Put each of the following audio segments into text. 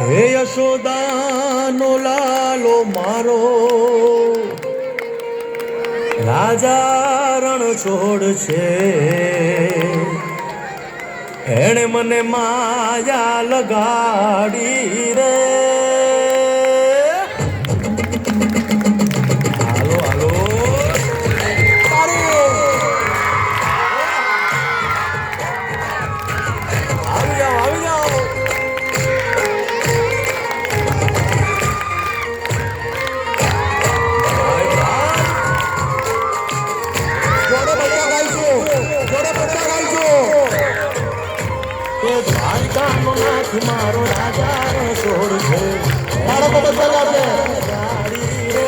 હે યશોદાનો લાલો મારો રાજા રણ છોડ છે એણે મને માયા લગાડી રે હાલો હાલો આવી જાઓ આવી જાઓ દ્વારિકાનો નાથ મારો રાજા રણ છોડ છે મારો બધા ગાડી રે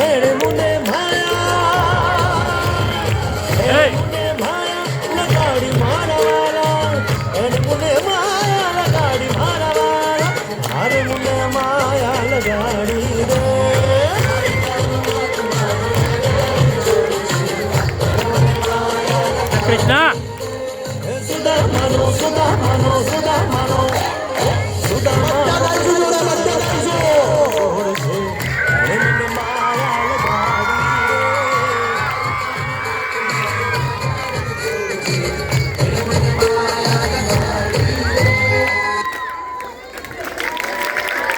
એણે મુને માયા લગાડી મારા વાલા એણે મુને માયા લગાડી મારા વાલા મારે મુને માયા લગાડી રે કૃષ્ણ